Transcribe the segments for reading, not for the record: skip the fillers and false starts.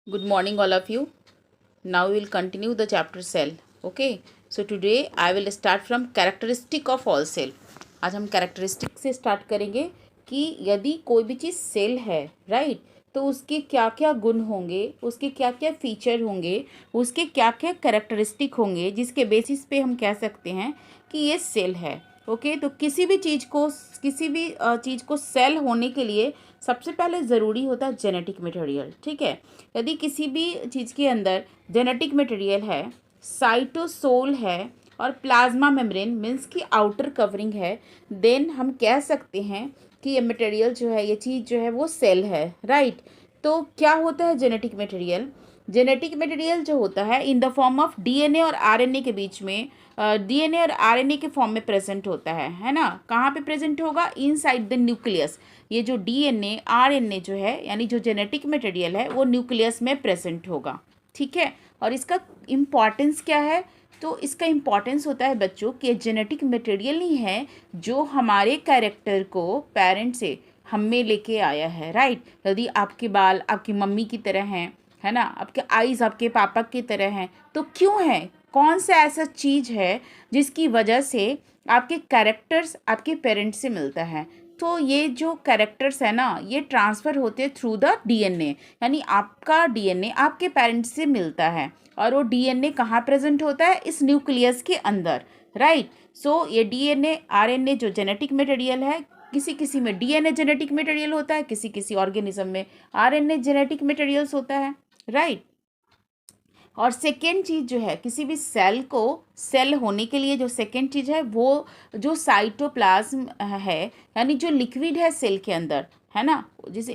Good morning, all of you. Now we will continue the chapter cell. Okay. So today I will start from characteristic of all cell. आज हम characteristic से start करेंगे कि यदि कोई भी चीज़ cell है, राइट, तो उसके क्या क्या गुण होंगे, उसके क्या क्या फीचर होंगे, उसके क्या क्या कैरेक्टरिस्टिक होंगे, जिसके बेसिस पे हम कह सकते हैं कि ये सेल है. ओके. तो किसी भी चीज़ को सेल होने के लिए सबसे पहले ज़रूरी होता है जेनेटिक मटेरियल. ठीक है. यदि किसी भी चीज़ के अंदर जेनेटिक मटेरियल है, साइटोसोल है और प्लाज्मा मेम्ब्रेन मीन्स की आउटर कवरिंग है, देन हम कह सकते हैं कि ये मटेरियल जो है, ये चीज़ जो है वो सेल है, राइट. तो क्या होता है जेनेटिक मटेरियल? जेनेटिक मटेरियल जो होता है in the form of DNA और आरएनए के बीच में, डीएनए और आरएनए के फॉर्म में प्रेजेंट होता है ना. कहाँ पे प्रेजेंट होगा? Inside the nucleus. ये जो डीएनए आरएनए जो है, यानी जो जेनेटिक मटेरियल है, वो न्यूक्लियस में प्रेजेंट होगा. ठीक है. और इसका इम्पॉर्टेंस क्या है? तो इसका इम्पॉर्टेंस होता है बच्चों कि जेनेटिक मटेरियल ही है जो हमारे कैरेक्टर को पेरेंट से हम में लेके आया है, राइट. यदि आपके बाल आपकी मम्मी की तरह हैं, है ना, आपके आईज आपके पापा की तरह हैं, तो क्यों है? कौन सा ऐसा चीज़ है जिसकी वजह से आपके कैरेक्टर्स आपके पेरेंट्स से मिलता है? तो ये जो कैरेक्टर्स है ना, ये ट्रांसफ़र होते हैं थ्रू द डीएनए. यानी आपका डीएनए आपके पेरेंट्स से मिलता है और वो डीएनए कहाँ प्रेजेंट होता है? इस न्यूक्लियस के अंदर, राइट. सो ये डीएनए आरएनए जो जेनेटिक मटेरियल है, किसी किसी में डीएनए जेनेटिक मटेरियल होता है, किसी किसी ऑर्गेनिज्म में आरएनए जेनेटिक मटेरियल्स होता है, राइट. और सेकेंड चीज़ जो है, किसी भी सेल को सेल होने के लिए जो सेकेंड चीज़ है वो जो साइटोप्लाज्म है, यानी जो लिक्विड है सेल के अंदर, है ना, जिसे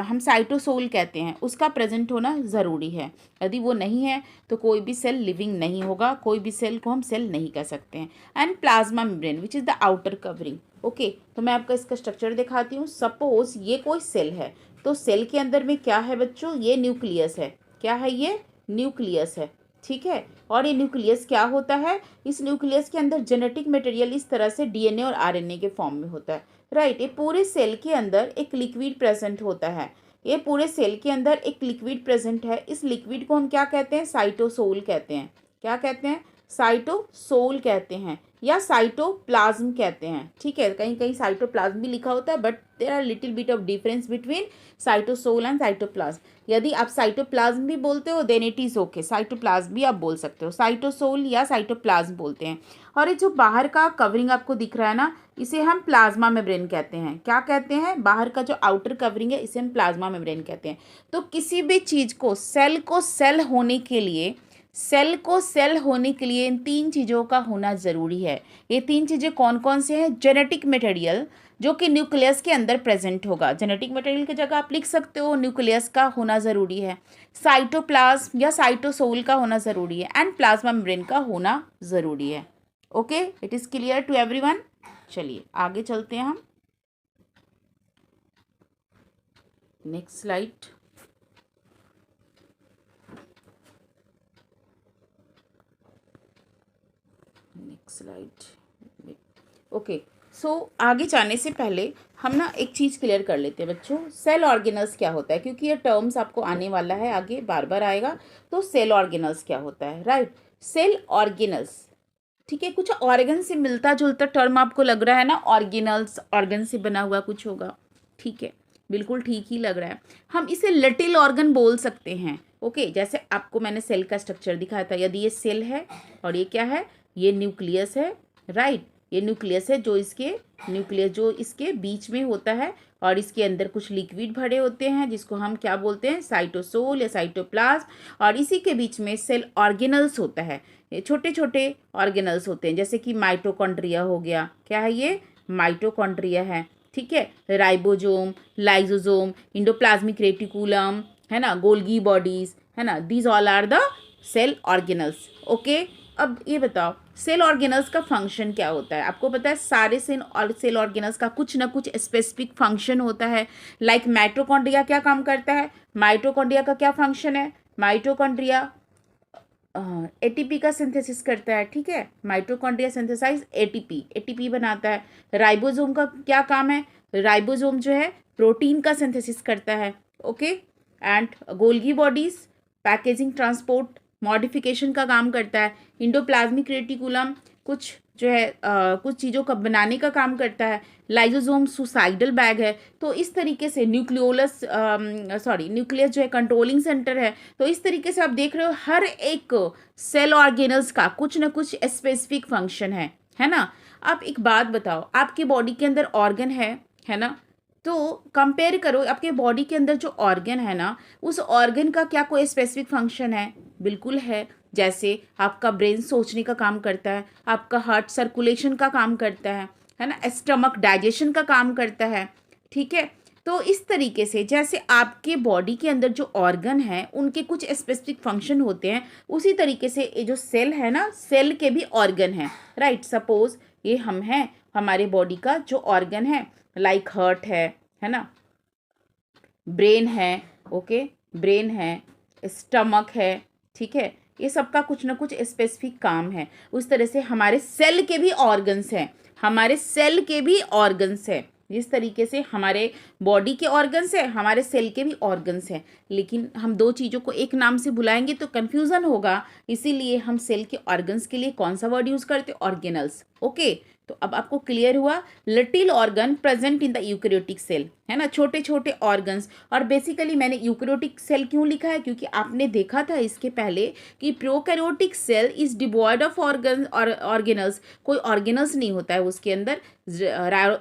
हम साइटोसोल कहते हैं, उसका प्रेजेंट होना ज़रूरी है. यदि वो नहीं है तो कोई भी सेल लिविंग नहीं होगा, कोई भी सेल को हम सेल नहीं कह सकते हैं. And plasma membrane which is the outer covering. Okay. तो मैं आपको इसका स्ट्रक्चर दिखाती हूँ. सपोज ये कोई सेल है, तो सेल के अंदर में क्या है बच्चों? ये न्यूक्लियस है. क्या है ये? न्यूक्लियस है. ठीक है. और ये न्यूक्लियस क्या होता है? इस न्यूक्लियस के अंदर जेनेटिक मटेरियल इस तरह से डीएनए और आरएनए के फॉर्म में होता है, राइट. ये पूरे सेल के अंदर एक लिक्विड प्रेजेंट होता है. ये पूरे सेल के अंदर एक लिक्विड प्रेजेंट है. इस लिक्विड को हम क्या कहते हैं? साइटोसोल कहते हैं. क्या कहते हैं? साइटोसोल कहते हैं या साइटोप्लाज्म कहते हैं. ठीक है. कहीं कहीं साइटोप्लाज्म भी लिखा होता है, but there are little bit of difference between cytosol and cytoplasm. यदि आप साइटोप्लाज्म भी बोलते हो then it is okay, cytoplasm भी आप बोल सकते हो. साइटोसोल या साइटोप्लाज्म बोलते हैं. और ये जो बाहर का कवरिंग आपको दिख रहा है ना, इसे हम प्लाज्मा मेम्ब्रेन कहते हैं. क्या कहते हैं? बाहर का जो आउटर कवरिंग है इसे हम प्लाज्मा मेम्ब्रेन कहते हैं. तो किसी भी चीज़ को सेल होने के लिए, सेल को सेल होने के लिए इन तीन चीज़ों का होना ज़रूरी है. ये तीन चीज़ें कौन कौन से हैं? जेनेटिक मटेरियल जो कि न्यूक्लियस के अंदर प्रेजेंट होगा. जेनेटिक मटेरियल की जगह आप लिख सकते हो न्यूक्लियस का होना ज़रूरी है, साइटोप्लाज्म या साइटोसोल का होना ज़रूरी है, एंड प्लाज्मा मेम्ब्रेन का होना ज़रूरी है. Okay. It is clear to everyone. चलिए आगे चलते हैं हम. Next slide. ओके. सो आगे जाने से पहले हम ना एक चीज़ क्लियर कर लेते हैं बच्चों. सेल ऑर्गेनल्स क्या होता है? क्योंकि ये टर्म्स आपको आने वाला है, आगे बार बार आएगा. तो सेल ऑर्गेनल्स क्या होता है, राइट. सेल ऑर्गेनल्स, ठीक है, कुछ ऑर्गन से मिलता जुलता टर्म आपको लग रहा है ना. ऑर्गेनल्स ऑर्गन से बना हुआ कुछ होगा. ठीक है, बिल्कुल ठीक ही लग रहा है. हम इसे लिटिल ऑर्गन बोल सकते हैं. ओके. जैसे आपको मैंने सेल का स्ट्रक्चर दिखाया था. यदि ये सेल है और ये क्या है? ये न्यूक्लियस है, राइट. ये न्यूक्लियस है जो इसके बीच में होता है और इसके अंदर कुछ लिक्विड भरे होते हैं जिसको हम क्या बोलते हैं? साइटोसोल या साइटोप्लाज्म. और इसी के बीच में सेल ऑर्गेनल्स होता है. ये छोटे छोटे ऑर्गेनल्स होते हैं, जैसे कि माइटोकॉन्ड्रिया हो गया. क्या है ये? माइटोकॉन्ड्रिया है. ठीक है. राइबोसोम, लाइसोसोम, इंडोप्लाज्मिक रेटिकुलम, है ना, गोल्गी बॉडीज, है ना, these all are the cell organelles. Okay. अब ये बताओ सेल ऑर्गेनल्स का फंक्शन क्या होता है? आपको पता है सारे सेल ऑर्गेनल्स का कुछ ना कुछ स्पेसिफिक फंक्शन होता है. लाइक माइटोकॉन्ड्रिया क्या काम करता है? माइटोकॉन्ड्रिया का क्या फंक्शन है? माइटोकॉन्ड्रिया एटीपी का सिंथेसिस करता है. ठीक है. माइटोकॉन्ड्रिया सिंथेसाइज एटीपी बनाता है. राइबोसोम का क्या काम है? राइबोसोम जो है प्रोटीन का सिंथेसिस करता है. Okay. And Golgi bodies packaging, transport, modification का काम करता है। इंडोप्लाज्मिक रेटिकुलम कुछ जो है कुछ चीज़ों का बनाने का काम करता है। लाइजोसोम सुसाइडल बैग है। तो इस तरीके से न्यूक्लियोलस न्यूक्लियस जो है कंट्रोलिंग सेंटर है। तो इस तरीके से आप देख रहे हो हर एक सेल ऑर्गेनल्स का कुछ ना कुछ स्पेसिफिक फंक्शन है ना। आप एक बात बताओ, आपके बॉडी के अंदर ऑर्गन है ना, तो कंपेयर करो आपके बॉडी के अंदर जो ऑर्गन है ना, उस ऑर्गन का क्या कोई स्पेसिफिक फंक्शन है? बिल्कुल है। जैसे आपका ब्रेन सोचने का काम करता है, आपका हार्ट सर्कुलेशन का काम करता है ना, स्टमक डाइजेशन का काम करता है, ठीक है। तो इस तरीके से जैसे आपके बॉडी के अंदर जो ऑर्गन है उनके कुछ स्पेसिफिक फंक्शन होते हैं, उसी तरीके से ये जो सेल है ना, सेल के भी ऑर्गन है, राइट। सपोज ये हम हैं, हमारे बॉडी का जो ऑर्गन है लाइक हार्ट है ना, ब्रेन है, ओके, ब्रेन है, स्टमक है, ठीक है। ये सबका कुछ ना कुछ स्पेसिफिक काम है। उस तरह से हमारे सेल के भी ऑर्गन्स हैं, हमारे सेल के भी ऑर्गन्स हैं। जिस तरीके से हमारे बॉडी के ऑर्गन्स हैं, हमारे सेल के भी ऑर्गन्स हैं। लेकिन हम दो चीज़ों को एक नाम से बुलाएंगे तो कन्फ्यूज़न होगा, इसीलिए हम सेल के ऑर्गन्स के लिए कौन सा वर्ड यूज़ करते हैं? Organelles, okay. तो अब आपको क्लियर हुआ, little organ present in the eukaryotic cell, है ना, छोटे छोटे ऑर्गन्स। और बेसिकली मैंने यूकैरियोटिक सेल क्यों लिखा है? क्योंकि आपने देखा था इसके पहले कि prokaryotic cell is devoid of organ और ऑर्गेनल्स, कोई ऑर्गेनल्स नहीं होता है उसके अंदर,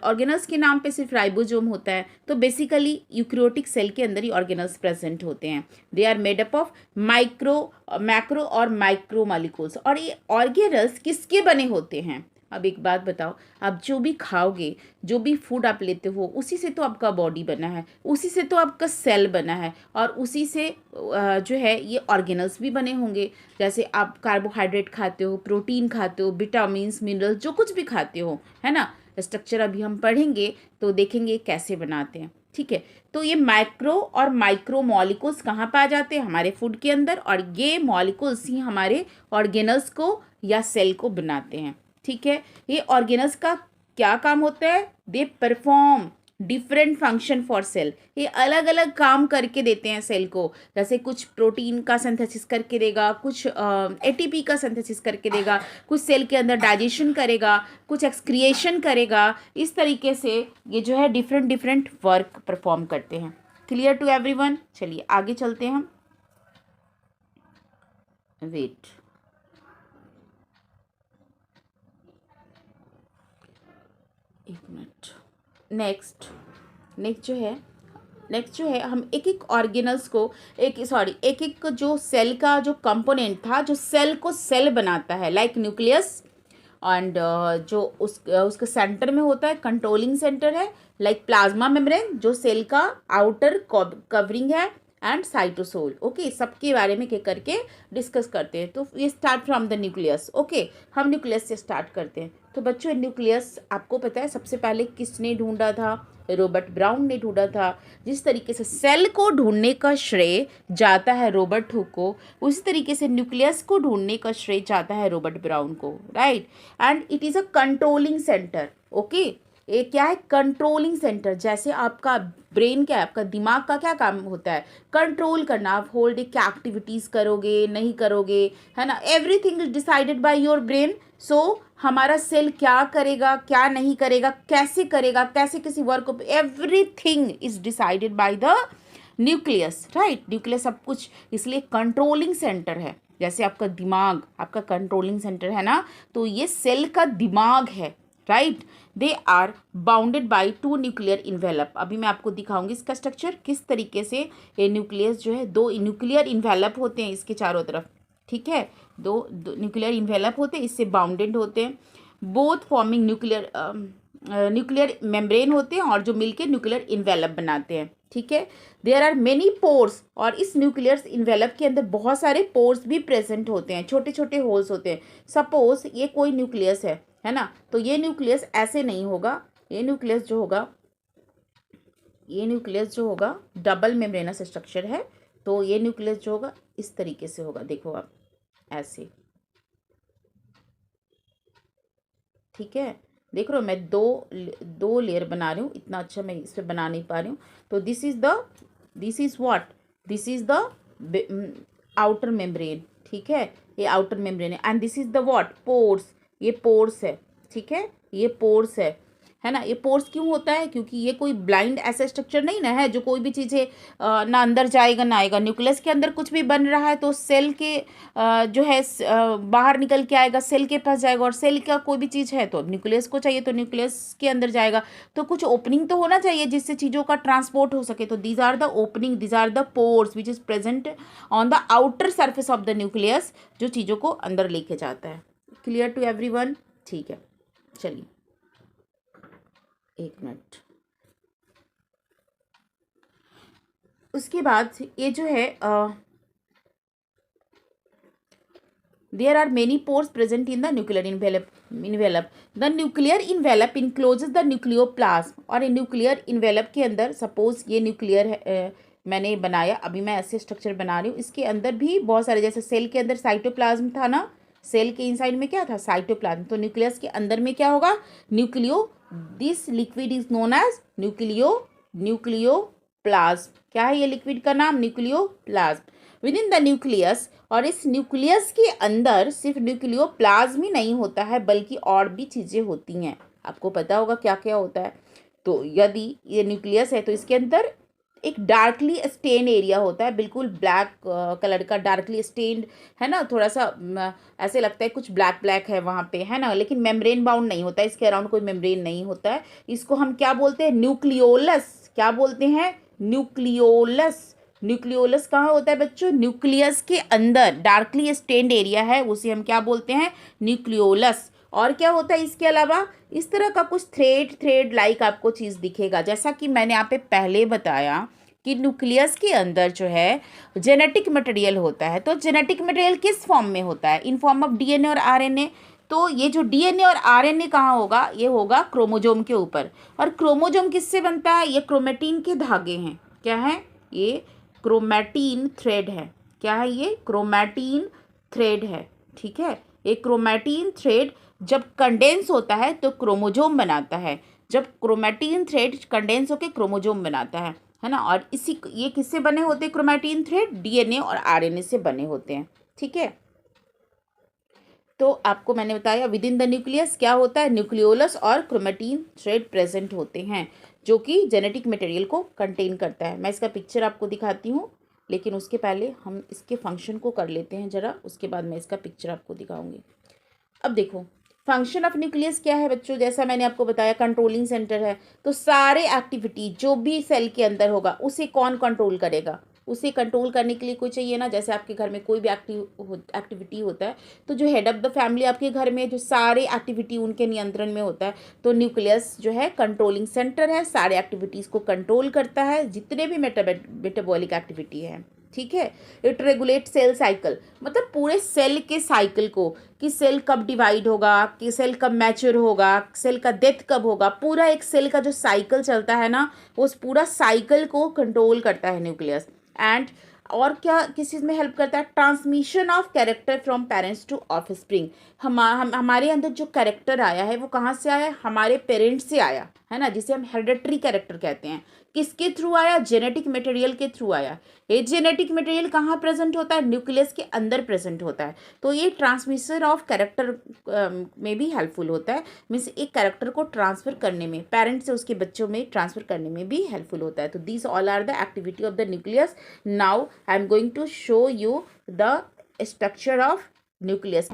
ऑर्गेनल्स के नाम पे सिर्फ राइबोसोम होता है। तो बेसिकली यूकैरियोटिक सेल के अंदर ही ऑर्गेनल्स प्रेजेंट होते हैं। They are made up of macro और माइक्रो मॉलिक्यूल्स। और ये ऑर्गेनल्स किसके बने होते हैं? अब एक बात बताओ, आप जो भी खाओगे, जो भी फूड आप लेते हो, उसी से तो आपका बॉडी बना है, उसी से तो आपका सेल बना है, और उसी से जो है ये ऑर्गेनल्स भी बने होंगे। जैसे आप कार्बोहाइड्रेट खाते हो, प्रोटीन खाते हो, विटामिन्स, मिनरल्स, जो कुछ भी खाते हो, है ना। स्ट्रक्चर अभी हम पढ़ेंगे तो देखेंगे कैसे बनाते हैं, ठीक है। तो ये माइक्रो और माइक्रो मॉलिक्यूल्स कहाँ पाए जाते हैं? हमारे फूड के अंदर, और ये मॉलिक्यूल्स ही हमारे ऑर्गेनल्स को या सेल को बनाते हैं, ठीक है। ये ऑर्गेनल्स का क्या काम होता है? They perform different function for sale. ये अलग अलग काम करके देते हैं सेल को। जैसे कुछ प्रोटीन का सिंथेसिस करके देगा, कुछ एटीपी का सिंथेसिस करके देगा, कुछ सेल के अंदर डाइजेशन करेगा, कुछ एक्सक्रिएशन करेगा। इस तरीके से ये जो है डिफरेंट डिफरेंट वर्क परफॉर्म करते हैं। Clear to everyone? चलिए आगे चलते हैं हम। वेट, एक मिनट। नेक्स्ट जो है हम एक एक ऑर्गेनल्स को एक एक जो सेल का जो कंपोनेंट था, जो सेल को सेल बनाता है, लाइक न्यूक्लियस, एंड जो उसके सेंटर में होता है कंट्रोलिंग सेंटर है, लाइक प्लाज्मा मेम्ब्रेन जो सेल का आउटर कवरिंग है, एंड साइटोसोल, ओके। सबके बारे में क्या करके डिस्कस करते हैं। तो ये start from the nucleus, okay. हम न्यूक्लियस से स्टार्ट करते हैं। तो बच्चों न्यूक्लियस आपको पता है सबसे पहले किसने ढूंढा था? रॉबर्ट ब्राउन ने ढूंढा था। जिस तरीके से सेल को ढूंढने का श्रेय जाता है रॉबर्ट हुक को, उसी तरीके से न्यूक्लियस को ढूंढने का श्रेय जाता है रॉबर्ट ब्राउन को, right. And it is a controlling centre, okay. ये क्या है? Controlling centre. जैसे आपका ब्रेन क्या है, आपका दिमाग का क्या काम होता है? कंट्रोल करना। आप होल डे क्या एक्टिविटीज़ करोगे, नहीं करोगे, है ना, everything is decided by your brain. So हमारा सेल क्या करेगा, क्या नहीं करेगा, कैसे करेगा, कैसे किसी वर्क को, everything is decided by the nucleus, right. Nucleus सब कुछ, इसलिए कंट्रोलिंग सेंटर है। जैसे आपका दिमाग आपका कंट्रोलिंग सेंटर है ना, तो ये सेल का दिमाग है, right. They are bounded by two nuclear envelope. अभी मैं आपको दिखाऊंगी इसका स्ट्रक्चर, किस तरीके से ये न्यूक्लियस जो है, दो न्यूक्लियर इन्वेलप होते हैं इसके चारों तरफ, ठीक है। दो न्यूक्लियर इन्वेलप होते हैं, इससे बाउंडेड होते हैं। बोथ फॉर्मिंग न्यूक्लियर मेम्ब्रेन होते हैं, और जो मिलके न्यूक्लियर इन्वेलप बनाते हैं, ठीक है। देयर आर मेनी पोर्स, और इस न्यूक्लियर इन्वेलप के अंदर बहुत सारे पोर्स भी प्रेजेंट होते हैं, छोटे छोटे होल्स होते हैं। सपोज ये कोई न्यूक्लियस है ना, तो ये न्यूक्लियस ऐसे नहीं होगा। ये न्यूक्लियस जो होगा डबल मेम्ब्रेनस स्ट्रक्चर है। तो ये न्यूक्लियस जो होगा इस तरीके से होगा, देखो आप ऐसे, ठीक है। देख रहे हो, मैं दो लेयर बना रही हूँ, इतना अच्छा मैं इस पर बना नहीं पा रही हूँ। तो this is what, this is the outer membrane, ठीक है, ये आउटर मेम्ब्रेन है। And this is the what, pores, ये पोर्स है, ठीक है, ये पोर्स है ना। ये पोर्स क्यों होता है, क्योंकि ये कोई ब्लाइंड ऐसा स्ट्रक्चर नहीं ना है जो कोई भी चीज़ें ना अंदर जाएगा ना आएगा। न्यूक्लियस के अंदर कुछ भी बन रहा है तो सेल के जो है बाहर निकल के आएगा, सेल के पास जाएगा, और सेल का कोई भी चीज़ है तो न्यूक्लियस को चाहिए तो न्यूक्लियस के अंदर जाएगा। तो कुछ ओपनिंग तो होना चाहिए जिससे चीज़ों का ट्रांसपोर्ट हो सके। तो these are the opening, these are the pores which is present on the outer surface of the nucleus, जो चीज़ों को अंदर लेके जाता है। Clear to everyone? ठीक है, चलिए एक मिनट। उसके बाद ये जो है there are many pores present in the nuclear envelope. The nuclear envelope encloses the nucleoplasm. और न्यूक्लियर इन्वेलप के अंदर सपोज ये न्यूक्लियर है, मैंने बनाया, अभी मैं ऐसे स्ट्रक्चर बना रही हूँ, इसके अंदर भी बहुत सारे, जैसे सेल के अंदर साइटोप्लाज्म था ना, सेल के इनसाइड में क्या था, साइटोप्लाज्म। तो न्यूक्लियस के अंदर में क्या होगा, nucleo, this liquid is known as nucleoplasm. क्या है ये लिक्विड का नाम, nucleoplasm. Within the nucleus, और इस न्यूक्लियस के अंदर सिर्फ न्यूक्लियोप्लाज्म ही नहीं होता है बल्कि और भी चीज़ें होती हैं। आपको पता होगा क्या क्या होता है। तो यदि ये न्यूक्लियस है तो इसके अंदर एक डार्कली स्टेन एरिया होता है, बिल्कुल ब्लैक कलर का डार्कली स्टेन्ड, है ना, थोड़ा सा ऐसे लगता है कुछ ब्लैक ब्लैक है वहाँ पे, है ना, लेकिन मेम्ब्रेन बाउंड नहीं होता है, इसके अराउंड कोई मेम्ब्रेन नहीं होता है। इसको हम क्या बोलते हैं, न्यूक्लियोलस। क्या बोलते हैं, न्यूक्लियोलस। न्यूक्लियोलस कहाँ होता है बच्चों, न्यूक्लियस के अंदर डार्कली स्टेन्ड एरिया है, उसे हम क्या बोलते हैं, न्यूक्लियोलस। और क्या होता है इसके अलावा, इस तरह का कुछ थ्रेड लाइक आपको चीज़ दिखेगा, जैसा कि मैंने यहाँ पे पहले बताया कि न्यूक्लियस के अंदर जो है जेनेटिक मटेरियल होता है। तो जेनेटिक मटेरियल किस फॉर्म में होता है, इन फॉर्म ऑफ डीएनए और आरएनए। तो ये जो डीएनए और आरएनए कहाँ होगा, ये होगा क्रोमोजोम के ऊपर। और क्रोमोजोम किससे बनता है, ये क्रोमेटिन के धागे हैं। क्या है ये, क्रोमैटिन थ्रेड है। क्या है ये, क्रोमैटिन थ्रेड है, ठीक है। एक क्रोमैटिन थ्रेड जब कंडेंस होता है तो क्रोमोजोम बनाता है, जब क्रोमैटिन थ्रेड कंडेंस होकर क्रोमोजोम बनाता है ना। और इसी ये किससे बने होते हैं क्रोमैटिन थ्रेड, डीएनए और आरएनए से बने होते हैं, ठीक है। तो आपको मैंने बताया विद इन द न्यूक्लियस क्या होता है, न्यूक्लियोलस और क्रोमैटिन थ्रेड प्रेजेंट होते हैं जो कि जेनेटिक मटेरियल को कंटेन करता है। मैं इसका पिक्चर आपको दिखाती हूँ, लेकिन उसके पहले हम इसके फंक्शन को कर लेते हैं ज़रा, उसके बाद मैं इसका पिक्चर आपको दिखाऊंगी। अब देखो फंक्शन ऑफ न्यूक्लियस क्या है बच्चों, जैसा मैंने आपको बताया कंट्रोलिंग सेंटर है। तो सारे एक्टिविटी जो भी सेल के अंदर होगा उसे कौन कंट्रोल करेगा, उसे कंट्रोल करने के लिए कोई चाहिए ना। जैसे आपके घर में कोई भी एक्टिविटी होता है तो जो हेड ऑफ द फैमिली आपके घर में जो सारे एक्टिविटी उनके नियंत्रण में होता है, तो न्यूक्लियस जो है कंट्रोलिंग सेंटर है, सारे एक्टिविटीज़ को कंट्रोल करता है, जितने भी मेटाबॉलिक एक्टिविटी है, ठीक है। इट रेगुलेट सेल साइकिल, मतलब पूरे सेल के साइकिल को, कि सेल कब डिवाइड होगा, कि सेल कब मैच्योर होगा, सेल का डेथ कब होगा, पूरा एक सेल का जो साइकिल चलता है ना, उस पूरा साइकिल को कंट्रोल करता है न्यूक्लियस। एंड और क्या किस चीज़ में हेल्प करता है, transmission of character from parents to offspring. हमारे अंदर जो कैरेक्टर आया है वो कहाँ से आया है, हमारे पेरेंट्स से आया है ना, जिसे हम हेरिडेटरी कैरेक्टर कहते हैं। किसके थ्रू आया, जेनेटिक मटेरियल के थ्रू आया। ये जेनेटिक मटेरियल कहाँ प्रेजेंट होता है, न्यूक्लियस के अंदर प्रेजेंट होता है। तो ये ट्रांसमिशन ऑफ कैरेक्टर में भी हेल्पफुल होता है, मीन्स एक कैरेक्टर को ट्रांसफ़र करने में, पेरेंट्स से उसके बच्चों में ट्रांसफ़र करने में भी हेल्पफुल होता है। तो this all are the activity of the nucleus. Now I am going to show you the structure of nucleus.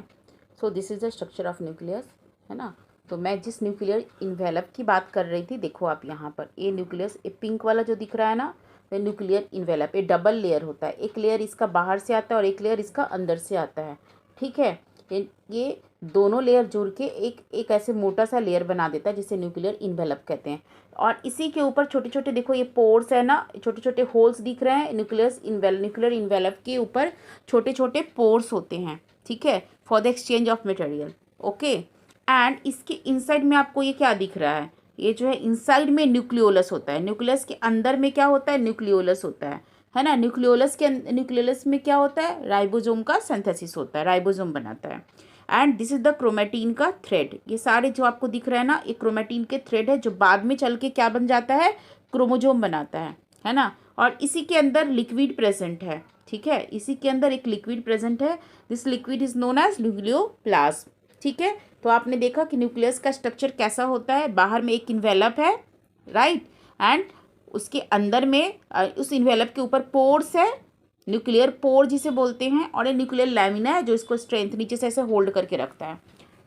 So this is the structure of nucleus, है ना। तो मैं जिस न्यूक्लियर इन्वेलप की बात कर रही थी, देखो आप यहाँ पर ये न्यूक्लियस, ये पिंक वाला जो दिख रहा है ना, तो न्यूक्लियर इन्वेलप, ये डबल लेयर होता है। एक लेयर इसका बाहर से आता है और एक लेयर इसका अंदर से आता है, ठीक है। ये दोनों लेयर जुड़ के एक ऐसे मोटा सा लेयर बना देता है जिसे न्यूक्लियर इन्वेलप कहते हैं। और इसी के ऊपर छोटे छोटे देखो ये पोर्स है ना, छोटे छोटे होल्स दिख रहे हैं। न्यूक्लियर इन्वेलप के ऊपर छोटे छोटे पोर्स होते हैं, ठीक है, for the exchange of material, okay. And इसके इनसाइड में आपको ये क्या दिख रहा है, ये जो है इनसाइड में न्यूक्लियोलस होता है। न्यूक्लियस के अंदर में क्या होता है, न्यूक्लियोलस होता है ना। न्यूक्लियोलस में क्या होता है, राइबोसोम का सिंथेसिस होता है, राइबोसोम बनाता है। And this is the chromatin का थ्रेड। ये सारे जो आपको दिख रहा है ना, ये क्रोमेटिन के थ्रेड है जो बाद में चल के क्या बन जाता है, क्रोमोजोम बनाता है है ना। और इसी के अंदर लिक्विड प्रेजेंट है, ठीक है, इसी के अंदर एक लिक्विड प्रेजेंट है। This liquid is known as nucleoplasm, ठीक है। तो आपने देखा कि न्यूक्लियस का स्ट्रक्चर कैसा होता है, बाहर में एक इन्वेलप है, राइट, एंड उसके अंदर में उस इन्वेलप के ऊपर पोर्स है, न्यूक्लियर पोर जिसे बोलते हैं, और एक न्यूक्लियर लैमिना है जो इसको स्ट्रेंथ नीचे से ऐसे होल्ड करके रखता है।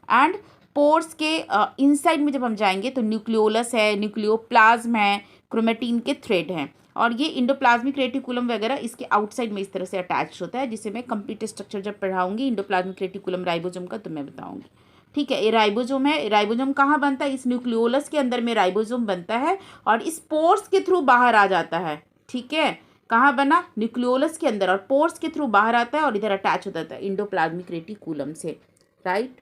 एंड पोर्स के इनसाइड में जब हम जाएंगे तो न्यूक्लियोलस है, न्यूक्लियोप्लाज्म है, क्रोमेटिन के थ्रेड हैं, और ये इंडोप्लाज्मिक रेटिकुलम वगैरह इसके आउटसाइड में इस तरह से अटैच होता है, जिसे मैं कंप्लीट स्ट्रक्चर जब पढ़ाऊंगी इंडोप्लाज्मिक रेटिकुलम राइबोसोम का तो मैं बताऊंगी, ठीक है। ये राइबोसोम है, राइबोसोम कहाँ बनता है, इस न्यूक्लियोलस के अंदर में राइबोसोम बनता है और इस पोर्स के थ्रू बाहर आ जाता है, ठीक है। कहाँ बना, न्यूक्लियोलस के अंदर, और पोर्स के थ्रू बाहर आता है और इधर अटैच होता है इंडोप्लाज्मिक रेटिकुलम से, right.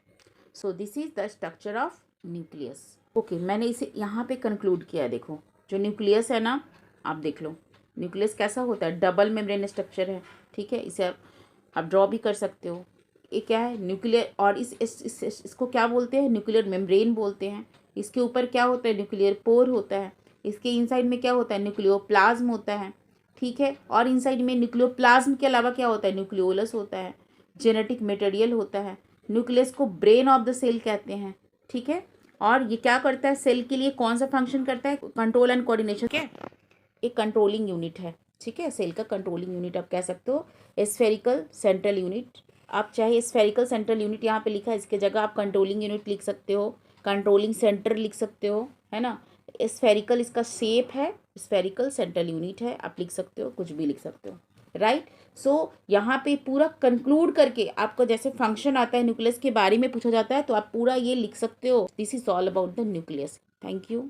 So this is the structure of nucleus. Okay, मैंने इसे यहाँ पे कंक्लूड किया। देखो जो न्यूक्लियस है ना, आप देख लो न्यूक्लियस कैसा होता है, डबल मेम्ब्रेन स्ट्रक्चर है, ठीक है। इसे आप ड्रॉ भी कर सकते हो। ये क्या है, न्यूक्लियर, और इसको क्या बोलते हैं, न्यूक्लियर मेम्ब्रेन बोलते हैं। इसके ऊपर क्या होता है, न्यूक्लियर पोर होता है। इसके इनसाइड में क्या होता है, न्यूक्लियोप्लाज्म होता है, ठीक है। और इनसाइड में न्यूक्लियोप्लाज्म के अलावा क्या होता है, न्यूक्लियोलस होता है, जेनेटिक मटेरियल होता है। न्यूक्लियस को ब्रेन ऑफ द सेल कहते हैं, ठीक है। और ये क्या करता है, सेल के लिए कौन सा फंक्शन करता है, कंट्रोल एंड कोऑर्डिनेशन, ठीक है। एक कंट्रोलिंग यूनिट है, ठीक है, सेल का कंट्रोलिंग यूनिट आप कह सकते हो। स्फेरिकल सेंट्रल यूनिट, आप चाहे स्फेरिकल सेंट्रल यूनिट यहाँ पे लिखा है, इसके जगह आप कंट्रोलिंग यूनिट लिख सकते हो, कंट्रोलिंग सेंटर लिख सकते हो, है ना। स्फेरिकल इसका शेप है, स्फेरिकल सेंट्रल यूनिट है, आप लिख सकते हो, कुछ भी लिख सकते हो, राइट। सो यहाँ पे पूरा कंक्लूड करके आपको जैसे फंक्शन आता है न्यूक्लियस के बारे में पूछा जाता है तो आप पूरा ये लिख सकते हो। This is all about the nucleus. Thank you.